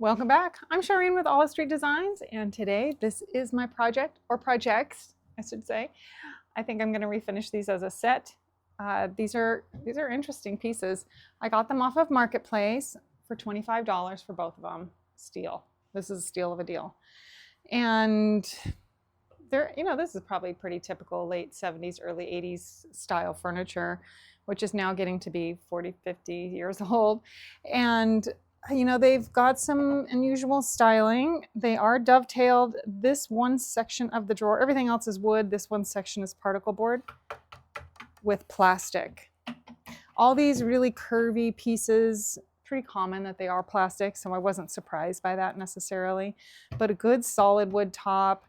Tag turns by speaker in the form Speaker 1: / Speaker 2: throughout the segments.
Speaker 1: Welcome back. I'm Shireen with Olive Street Designs, and today this is my project, or projects, I should say. I think I'm going to refinish these as a set. These are interesting pieces. I got them off of Marketplace for $25 for both of them. Steal. This is a steal of a deal. And they're, this is probably pretty typical late 70s, early 80s style furniture, which is now getting to be 40, 50 years old. And they've got some unusual styling. They are dovetailed. This one section of the drawer, everything else is wood. This one section is particle board with plastic. All these really curvy pieces, pretty common that they are plastic, so I wasn't surprised by that necessarily. But a good solid wood top.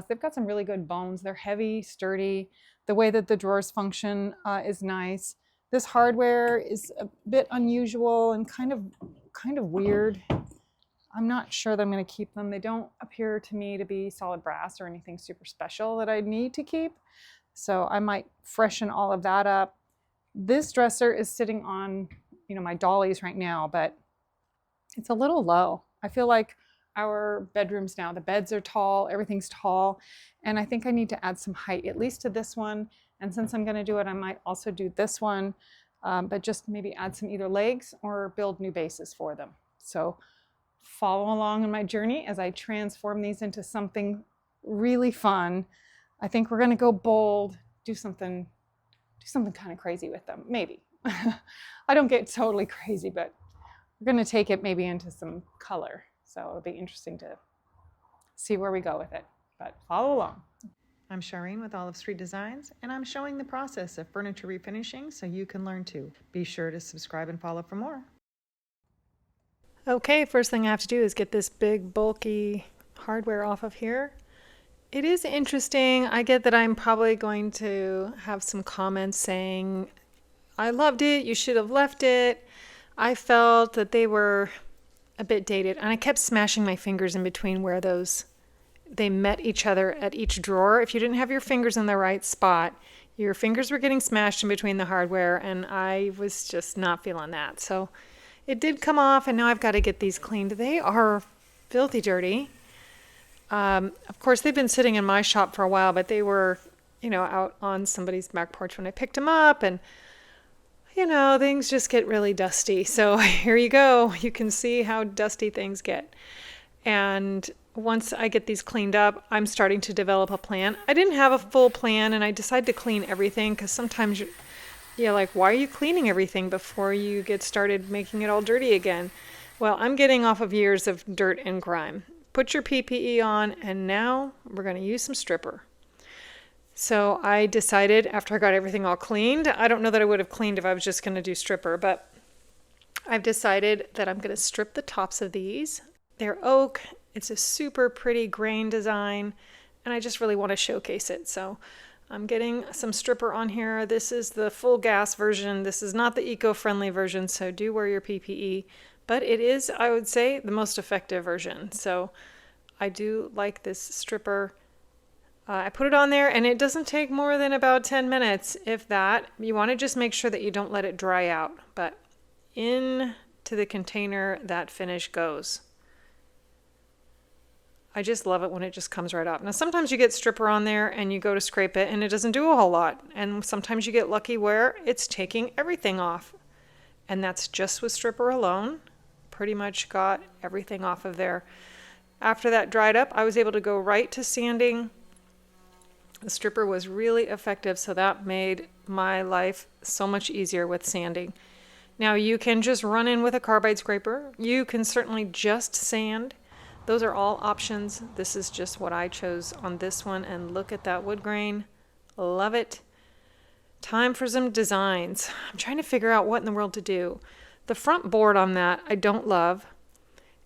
Speaker 1: They've got some really good bones. They're heavy, sturdy. The way that the drawers function is nice. This hardware is a bit unusual and kind of weird. I'm not sure that I'm going to keep them. They don't appear to me to be solid brass or anything super special that I need to keep. So I might freshen all of that up. This dresser is sitting on, my dollies right now, but it's a little low. I feel like our bedrooms now, the beds are tall, everything's tall, and I think I need to add some height, at least to this one. And since I'm going to do it, I might also do this one, but just maybe add some either legs or build new bases for them. So follow along on my journey as I transform these into something really fun. I think we're going to go bold, do something kind of crazy with them, maybe. I don't get totally crazy, but we're going to take it maybe into some color. So it'll be interesting to see where we go with it, but follow along. I'm Shireen with Olive Street Designs, and I'm showing the process of furniture refinishing so you can learn too. Be sure to subscribe and follow for more. Okay, first thing I have to do is get this big bulky hardware off of here. It is interesting. I get that I'm probably going to have some comments saying, I loved it, you should have left it. I felt that they were a bit dated, and I kept smashing my fingers in between where they met each other at each drawer. If you didn't have your fingers in the right spot, your fingers were getting smashed in between the hardware, and I was just not feeling that. So it did come off, and now I've got to get these cleaned. They are filthy dirty. Of course, they've been sitting in my shop for a while, but they were, out on somebody's back porch when I picked them up, and things just get really dusty. So here you go. You can see how dusty things get. And once I get these cleaned up, I'm starting to develop a plan. I didn't have a full plan, and I decided to clean everything because sometimes you're like, why are you cleaning everything before you get started making it all dirty again? Well, I'm getting off of years of dirt and grime. Put your PPE on, and now we're going to use some stripper. So I decided after I got everything all cleaned, I don't know that I would have cleaned if I was just going to do stripper, but I've decided that I'm going to strip the tops of these. They're oak. It's a super pretty grain design, and I just really want to showcase it. So I'm getting some stripper on here. This is the full gas version. This is not the eco-friendly version, so do wear your PPE. But it is, I would say, the most effective version. So I do like this stripper. I put it on there, and it doesn't take more than about 10 minutes, if that. You want to just make sure that you don't let it dry out. But into the container that finish goes. I just love it when it just comes right up. Now, sometimes you get stripper on there and you go to scrape it and it doesn't do a whole lot. And sometimes you get lucky where it's taking everything off. And that's just with stripper alone. Pretty much got everything off of there. After that dried up, I was able to go right to sanding. The stripper was really effective, so that made my life so much easier with sanding. Now, you can just run in with a carbide scraper. You can certainly just sand. Those are all options. This is just what I chose on this one, and look at that wood grain. Love it. Time for some designs. I'm trying to figure out what in the world to do. The front board on that I don't love,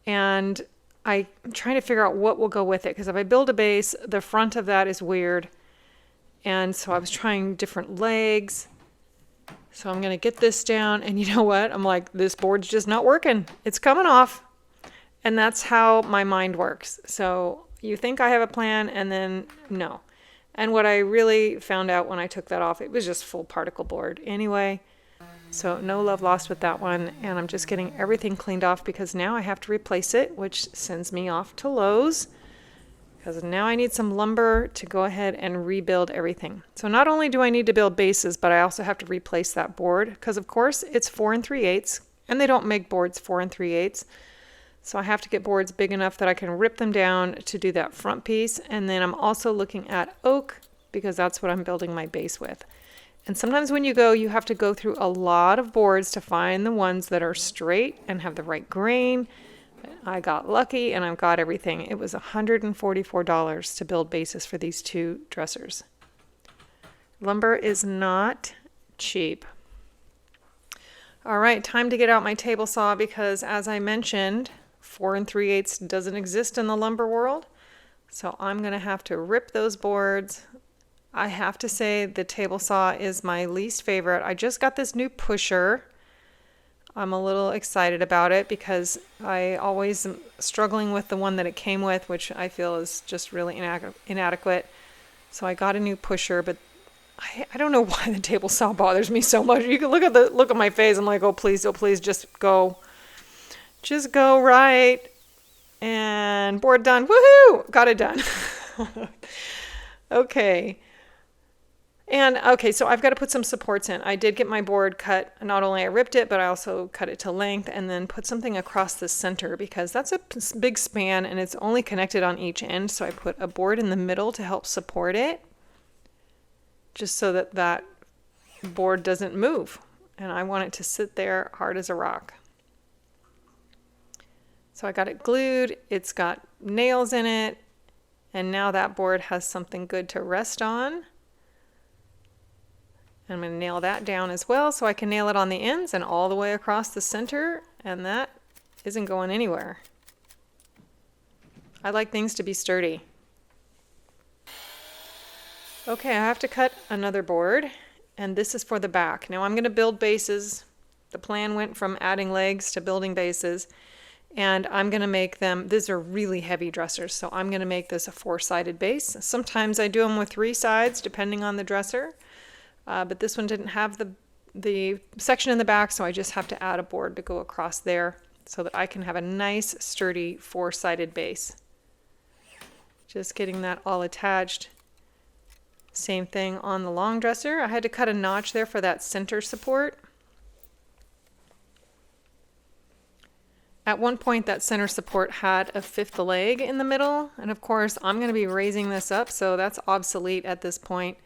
Speaker 1: and I'm trying to figure out what will go with it, because if I build a base, the front of that is weird, and so I was trying different legs. So I'm going to get this down, and you know what? I'm like, this board's just not working. It's coming off. And that's how my mind works. So you think I have a plan, and then no. And what I really found out when I took that off, it was just full particle board. Anyway, So no love lost with that one, and I'm just getting everything cleaned off because now I have to replace it, which sends me off to Lowe's because now I need some lumber to go ahead and rebuild everything. So not only do I need to build bases, but I also have to replace that board because of course it's 4 3/8 and they don't make boards 4 3/8. So I have to get boards big enough that I can rip them down to do that front piece. And then I'm also looking at oak because that's what I'm building my base with. And sometimes when you go, you have to go through a lot of boards to find the ones that are straight and have the right grain. I got lucky and I've got everything. It was $144 to build bases for these two dressers. Lumber is not cheap. All right, time to get out my table saw because as I mentioned, 4 3/8 doesn't exist in the lumber world. So I'm going to have to rip those boards. I have to say the table saw is my least favorite. I just got this new pusher. I'm a little excited about it because I always am struggling with the one that it came with, which I feel is just really inadequate. So I got a new pusher, but I don't know why the table saw bothers me so much. You can look at the look at my face. I'm like, oh please, just go. Just go right. And board done. Woohoo! Got it done. Okay. And okay, so I've got to put some supports in. I did get my board cut. Not only I ripped it, but I also cut it to length and then put something across the center because that's a big span and it's only connected on each end. So I put a board in the middle to help support it, just so that that board doesn't move. And I want it to sit there hard as a rock. So I got it glued. It's got nails in it. And now that board has something good to rest on. I'm going to nail that down as well so I can nail it on the ends and all the way across the center, and that isn't going anywhere. I like things to be sturdy. Okay, I have to cut another board, and this is for the back. Now I'm going to build bases. The plan went from adding legs to building bases, and I'm going to make them, these are really heavy dressers, so I'm going to make this a 4-sided base. Sometimes I do them with 3 sides depending on the dresser. But this one didn't have the section in the back, so I just have to add a board to go across there so that I can have a nice, sturdy 4-sided base. Just getting that all attached. Same thing on the long dresser. I had to cut a notch there for that center support. At one point, that center support had a 5th leg in the middle, and of course, I'm going to be raising this up, so that's obsolete at this point.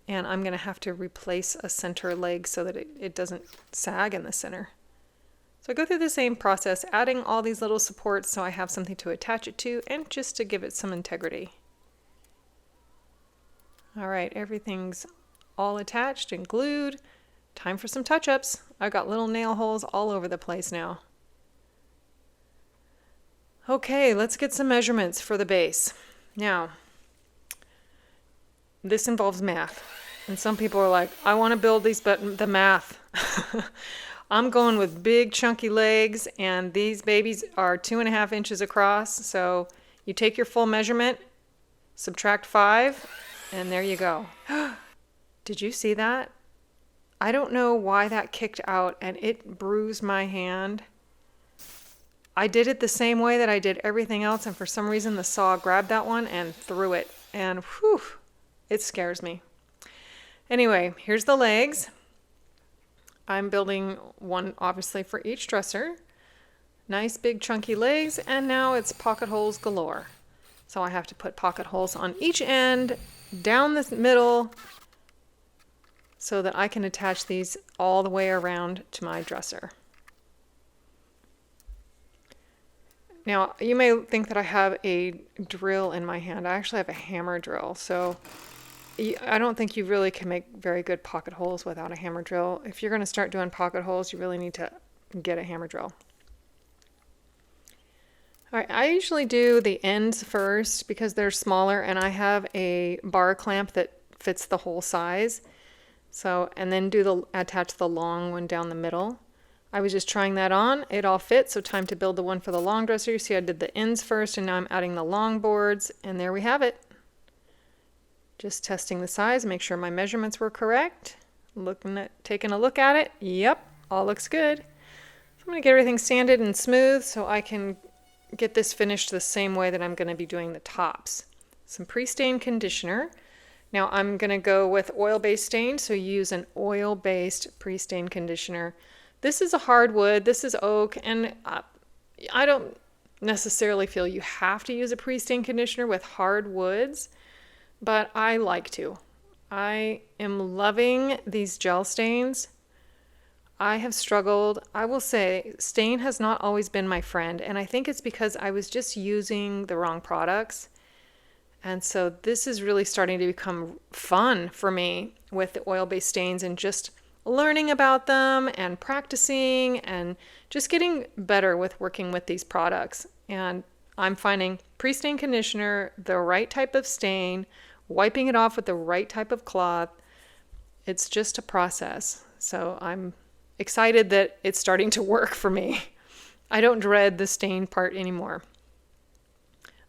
Speaker 1: And I'm going to have to replace a center leg so that it doesn't sag in the center. So I go through the same process, adding all these little supports so I have something to attach it to and just to give it some integrity. All right, everything's all attached and glued. Time for some touch-ups. I've got little nail holes all over the place now. Okay, let's get some measurements for the base. Now, this involves math. And some people are like, I want to build these, but the math. I'm going with big chunky legs, and these babies are 2.5 inches across. So you take your full measurement, subtract 5, and there you go. Did you see that? I don't know why that kicked out and it bruised my hand. I did it the same way that I did everything else, and for some reason the saw grabbed that one and threw it, and whew. It scares me. Anyway, here's the legs. I'm building one obviously for each dresser. Nice big chunky legs, and now it's pocket holes galore. So I have to put pocket holes on each end, down the middle, so that I can attach these all the way around to my dresser. Now, you may think that I have a drill in my hand. I actually have a hammer drill, so I don't think you really can make very good pocket holes without a hammer drill. If you're going to start doing pocket holes, you really need to get a hammer drill. All right, I usually do the ends first because they're smaller, and I have a bar clamp that fits the whole size. So, and then attach the long one down the middle. I was just trying that on. It all fit, so time to build the one for the long dresser. You see I did the ends first, and now I'm adding the long boards, and there we have it. Just testing the size, make sure my measurements were correct. Taking a look at it. Yep, all looks good. So I'm going to get everything sanded and smooth so I can get this finished the same way that I'm going to be doing the tops. Some pre-stain conditioner. Now I'm going to go with oil-based stain, so use an oil-based pre-stain conditioner. This is a hardwood, this is oak, and I don't necessarily feel you have to use a pre-stain conditioner with hardwoods, but I like to. I am loving these gel stains. I have struggled. I will say stain has not always been my friend, and I think it's because I was just using the wrong products. And so this is really starting to become fun for me with the oil-based stains and just learning about them and practicing and just getting better with working with these products. And I'm finding pre-stain conditioner, the right type of stain, wiping it off with the right type of cloth. It's just a process. So I'm excited that it's starting to work for me. I don't dread the stain part anymore.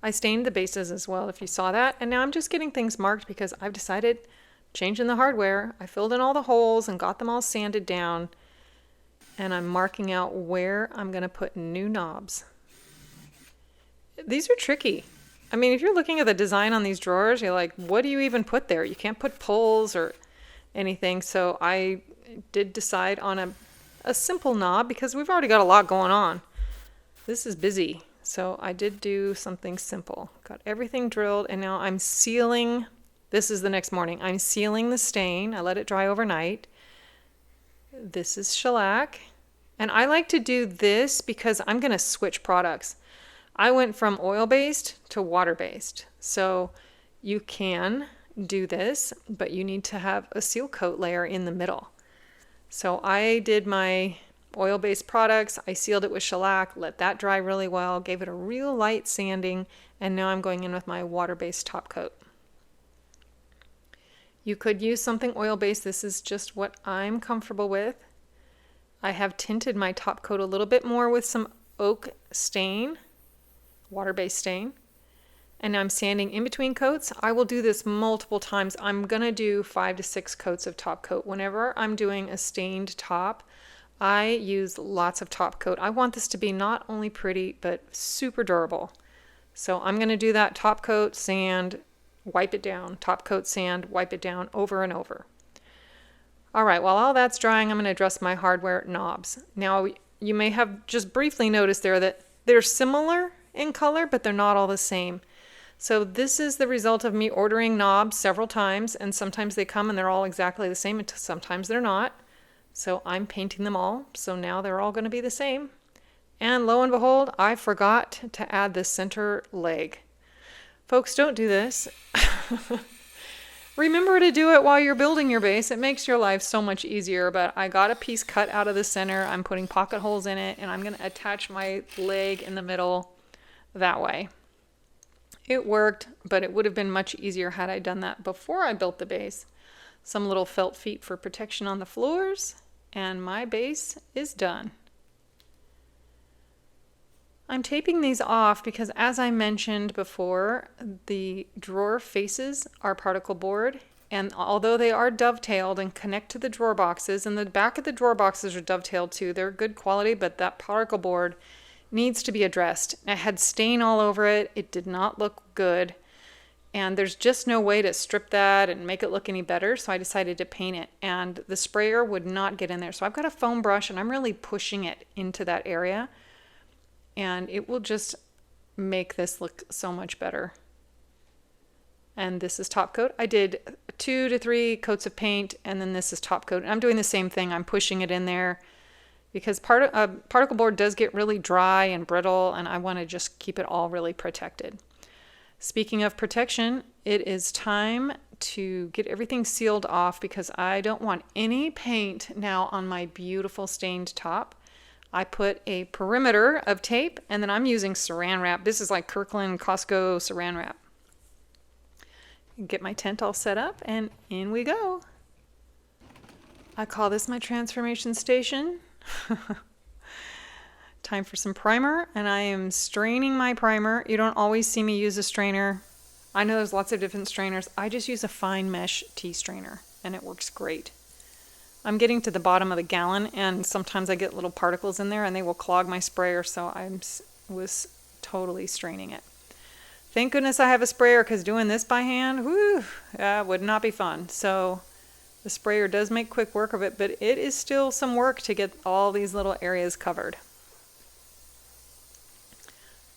Speaker 1: I stained the bases as well, if you saw that, and now I'm just getting things marked because I've decided changing the hardware. I filled in all the holes and got them all sanded down, and I'm marking out where I'm going to put new knobs. These are tricky. I mean, if you're looking at the design on these drawers, you're like, what do you even put there? You can't put pulls or anything, so I did decide on a simple knob because we've already got a lot going on. This is busy. So I did do something simple. Got everything drilled, and now I'm sealing. This is the next morning. I'm sealing the stain. I let it dry overnight. This is shellac. And I like to do this because I'm going to switch products. I went from oil-based to water-based. So you can do this, but you need to have a seal coat layer in the middle. So I did my oil-based products, I sealed it with shellac, let that dry really well, gave it a real light sanding, and now I'm going in with my water-based top coat. You could use something oil-based. This is just what I'm comfortable with. I have tinted my top coat a little bit more with some oak stain, water-based stain, and now I'm sanding in between coats. I will do this multiple times. I'm gonna do 5 to 6 coats of top coat. Whenever I'm doing a stained top, I use lots of top coat. I want this to be not only pretty, but super durable. So I'm going to do that top coat, sand, wipe it down, top coat, sand, wipe it down over and over. All right, while all that's drying, I'm going to address my hardware knobs. Now, you may have just briefly noticed there that they're similar in color, but they're not all the same. So this is the result of me ordering knobs several times, and sometimes they come and they're all exactly the same, and sometimes they're not. So I'm painting them all, so now they're all going to be the same. And lo and behold, I forgot to add this center leg. Folks, don't do this. Remember to do it while you're building your base. It makes your life so much easier, but I got a piece cut out of the center. I'm putting pocket holes in it, and I'm going to attach my leg in the middle that way. It worked, but it would have been much easier had I done that before I built the base. Some little felt feet for protection on the floors, and my base is done. I'm taping these off because, as I mentioned before, the drawer faces are particle board, and although they are dovetailed and connect to the drawer boxes, and the back of the drawer boxes are dovetailed too, they're good quality, but that particle board needs to be addressed. I had stain all over it. It did not look good. And there's just no way to strip that and make it look any better, so I decided to paint it. And the sprayer would not get in there. So I've got a foam brush, and I'm really pushing it into that area. And it will just make this look so much better. And this is top coat. I did 2 to 3 coats of paint, and then this is top coat. And I'm doing the same thing. I'm pushing it in there because particle board does get really dry and brittle, and I want to just keep it all really protected. Speaking of protection, it is time to get everything sealed off because I don't want any paint now on my beautiful stained top. I put a perimeter of tape, and then I'm using saran wrap. This is like Kirkland Costco saran wrap. Get my tent all set up, and in we go. I call this my transformation station. Time for some primer, and I am straining my primer. You don't always see me use a strainer. I know there's lots of different strainers. I just use a fine mesh tea strainer, and it works great. I'm getting to the bottom of the gallon, and sometimes I get little particles in there and they will clog my sprayer, so I was totally straining it. Thank goodness I have a sprayer, because doing this by hand, whew, would not be fun. So the sprayer does make quick work of it, but it is still some work to get all these little areas covered.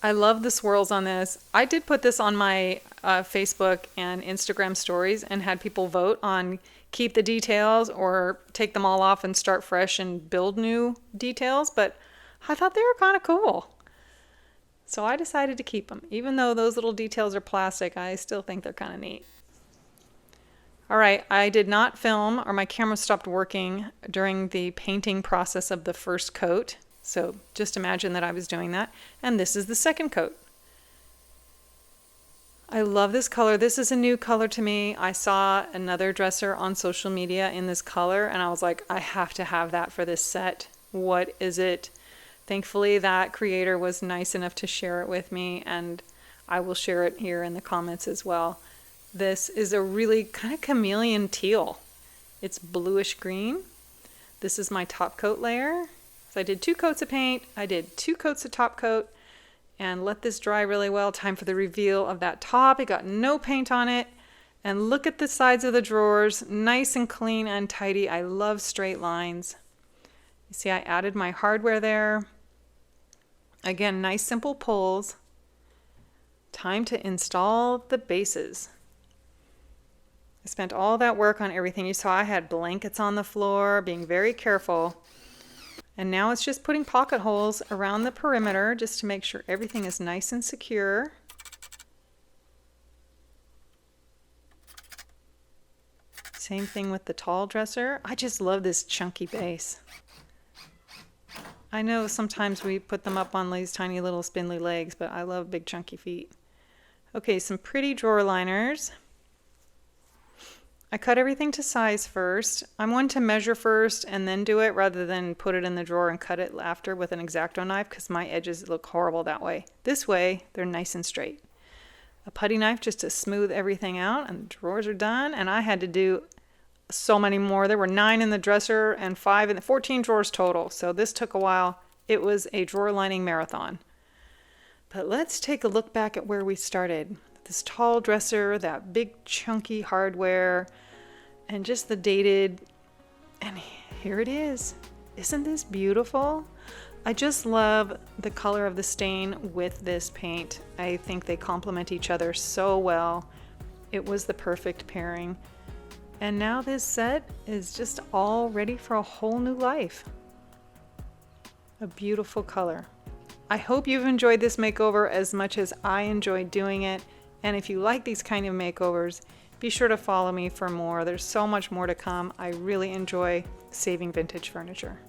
Speaker 1: I love the swirls on this. I did put this on my Facebook and Instagram stories and had people vote on keep the details or take them all off and start fresh and build new details, but I thought they were kind of cool. So I decided to keep them. Even though those little details are plastic, I still think they're kind of neat. All right, I did not film, or my camera stopped working during the painting process of the first coat. So just imagine that I was doing that. And this is the second coat. I love this color. This is a new color to me. I saw another dresser on social media in this color, and I was like, I have to have that for this set. What is it? Thankfully, that creator was nice enough to share it with me, and I will share it here in the comments as well. This is a really kind of chameleon teal. It's bluish green. This is my top coat layer. So I did 2 coats of paint. I did 2 coats of top coat and let this dry really well. Time for the reveal of that top. It got no paint on it. And look at the sides of the drawers. Nice and clean and tidy. I love straight lines. You see, I added my hardware there. Again, nice simple pulls. Time to install the bases. I spent all that work on everything. You saw I had blankets on the floor, being very careful. And now it's just putting pocket holes around the perimeter just to make sure everything is nice and secure. Same thing with the tall dresser. I just love this chunky base. I know sometimes we put them up on these tiny little spindly legs, but I love big chunky feet. Okay, some pretty drawer liners. I cut everything to size first. I'm one to measure first and then do it rather than put it in the drawer and cut it after with an X-Acto knife, because my edges look horrible that way. This way, they're nice and straight. A putty knife just to smooth everything out, and the drawers are done. And I had to do so many more. There were 9 in the dresser and 5 in the 14 drawers total. So this took a while. It was a drawer lining marathon. But let's take a look back at where we started. This tall dresser, that big chunky hardware, and just the dated, and here it is. Isn't this beautiful? I just love the color of the stain with this paint. I think they complement each other so well. It was the perfect pairing. And now this set is just all ready for a whole new life. A beautiful color. I hope you've enjoyed this makeover as much as I enjoyed doing it. And if you like these kind of makeovers, be sure to follow me for more. There's so much more to come. I really enjoy saving vintage furniture.